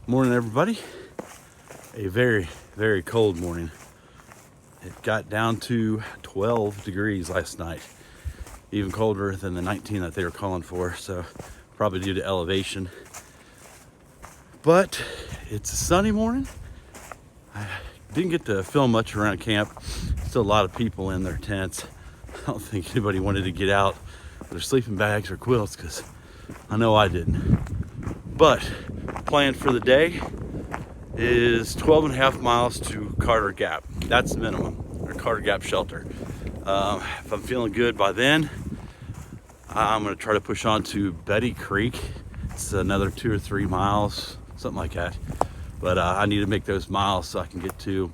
Morning, everybody. A very, very cold morning. It got down to 12 degrees last night, even colder than the 19 that they were calling for, so probably due to elevation. But it's a sunny morning. I didn't get to film much around camp. Still a lot of people in their tents. I don't think anybody wanted to get out with their sleeping bags or quilts, because I know I didn't. But plan for the day is 12 and a half miles to Carter Gap. That's the minimum, or Carter Gap shelter. If I'm feeling good by then, I'm gonna try to push on to Betty Creek. It's another 2 or 3 miles, something like that. But I need to make those miles so I can get to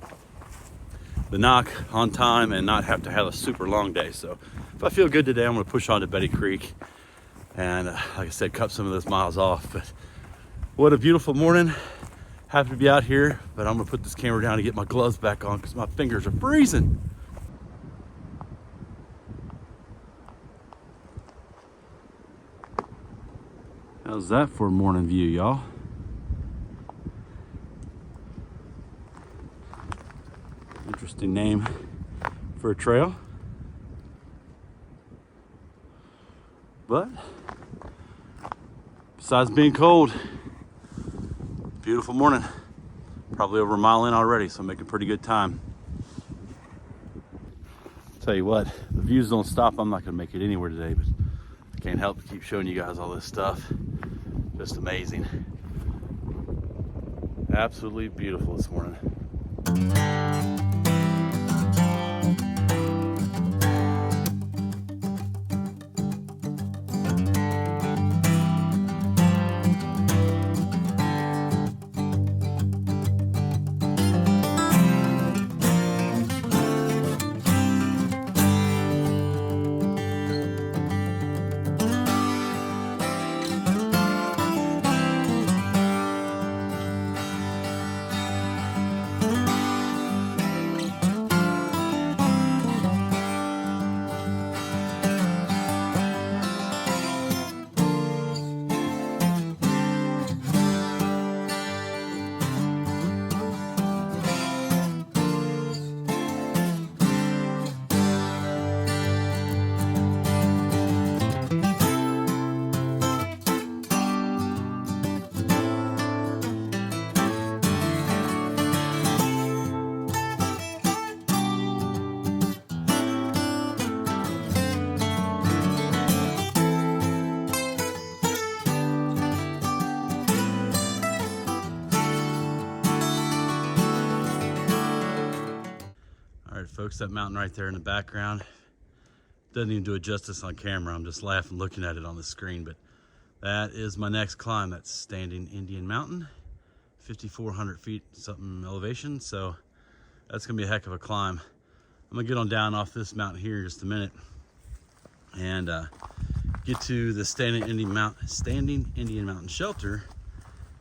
the knock on time and not have to have a super long day. So if I feel good today, I'm gonna push on to Betty Creek and like I said, cut some of those miles off. But what a beautiful morning. Happy to be out here, but I'm gonna put this camera down and get my gloves back on because my fingers are freezing. How's that for a morning view, y'all? Interesting name for a trail. But besides being cold, beautiful morning. Probably over a mile in already, so I'm making pretty good time. Tell you what, the views don't stop. I'm not gonna make it anywhere today, but I can't help but keep showing you guys all this stuff. Just amazing. Absolutely beautiful this morning. All right, folks, that mountain right there in the background doesn't even do it justice on camera. I'm just laughing looking at it on the screen, but that is my next climb. That's Standing Indian Mountain, 5,400 feet something elevation. So that's gonna be a heck of a climb. I'm gonna get on down off this mountain here in just a minute and get to the Standing Indian Mountain shelter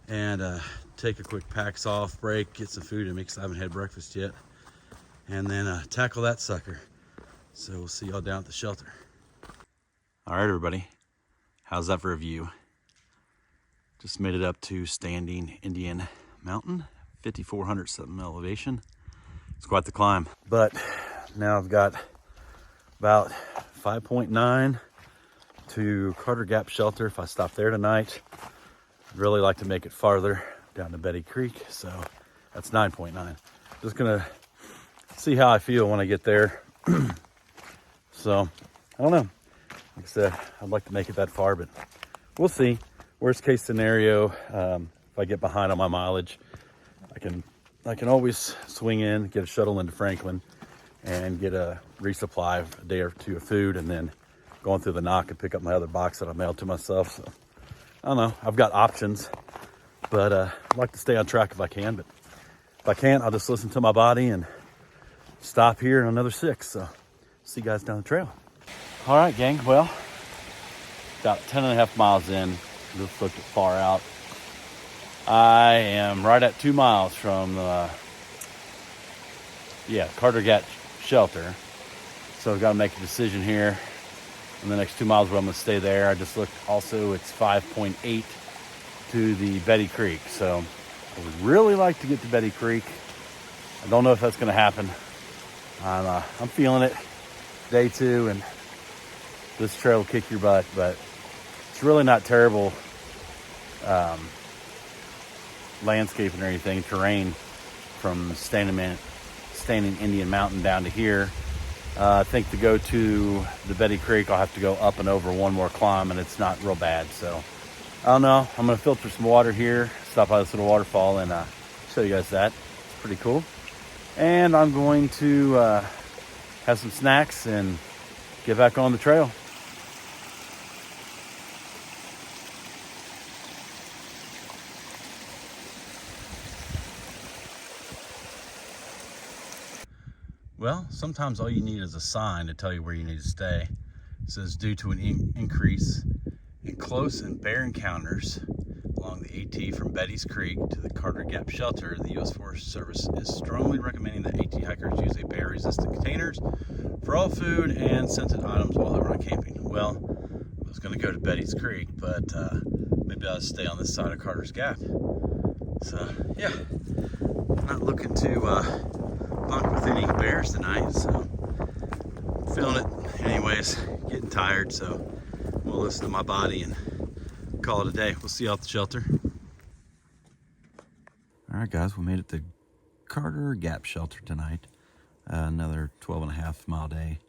and take a quick packs off break, get some food and I haven't had breakfast yet, and then tackle that sucker. So we'll see y'all down at the shelter. All right, everybody, how's that for a view? Just made it up to Standing Indian Mountain, 5,400 something elevation. It's quite the climb. But now I've got about 5.9 to Carter Gap shelter. If I stop there tonight, I'd really like to make it farther down to Betty Creek. So that's 9.9. Just gonna see how I feel when I get there. So I don't know. Like I said, I'd like to make it that far, but we'll see. Worst case scenario, if I get behind on my mileage, I can always swing in, get a shuttle into Franklin, and get a resupply of a day or two of food, and then going through the knock and pick up my other box that I mailed to myself. So I don't know. I've got options, but I'd like to stay on track if I can. But if I can't, I'll just listen to my body and stop here in another 6. So see you guys down the trail. All right, gang. Well, about 10 and a half miles in. Just looked far out. I am right at 2 miles from the Carter Gap shelter. So I've got to make a decision here in the next 2 miles where I'm going to stay there. I just looked also, it's 5.8 to the Betty Creek. So I would really like to get to Betty Creek. I don't know if that's going to happen. I'm feeling it. Day 2, and this trail will kick your butt, but it's really not terrible landscaping or anything, terrain from Standing Indian Mountain down to here. I think to go to the Betty Creek, I'll have to go up and over one more climb, and it's not real bad. So I don't know. I'm going to filter some water here, stop by this little waterfall, and show you guys that. It's pretty cool. And I'm going to have some snacks and get back on the trail. Well, sometimes all you need is a sign to tell you where you need to stay. It says due to an increase in close and bear encounters along the AT from Betty's Creek to the Carter Gap Shelter, the U.S. Forest Service is strongly recommending that AT hikers use a bear-resistant containers for all food and scented items while they're on camping. Well, I was going to go to Betty's Creek, but maybe I'll stay on this side of Carter's Gap. So, yeah, not looking to bunk with any bears tonight, so feeling it anyways, getting tired, so we'll listen to my body and call it a day. We'll see you at the shelter. All right, guys, we made it to Carter Gap Shelter tonight. Another 12.5 mile day.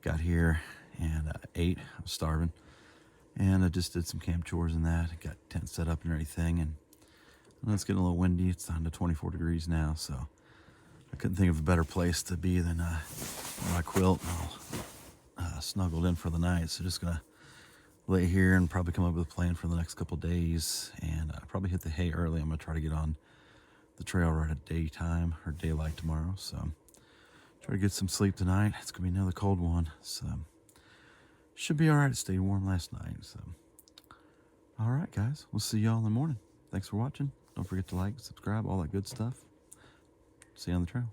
Got here and ate. I was starving, and I just did some camp chores and that. Got tent set up and everything, and it's getting a little windy. It's down to 24 degrees now, so I couldn't think of a better place to be than my quilt, all snuggled in for the night. So just gonna lay here and probably come up with a plan for the next couple days, and probably hit the hay early. I'm gonna try to get on the trail right at daytime or daylight tomorrow, so try to get some sleep tonight. It's gonna be another cold one, so should be all right. It stayed warm last night, so all right, guys, we'll see y'all in the morning. Thanks for watching. Don't forget to like, subscribe, all that good stuff. See you on the trail.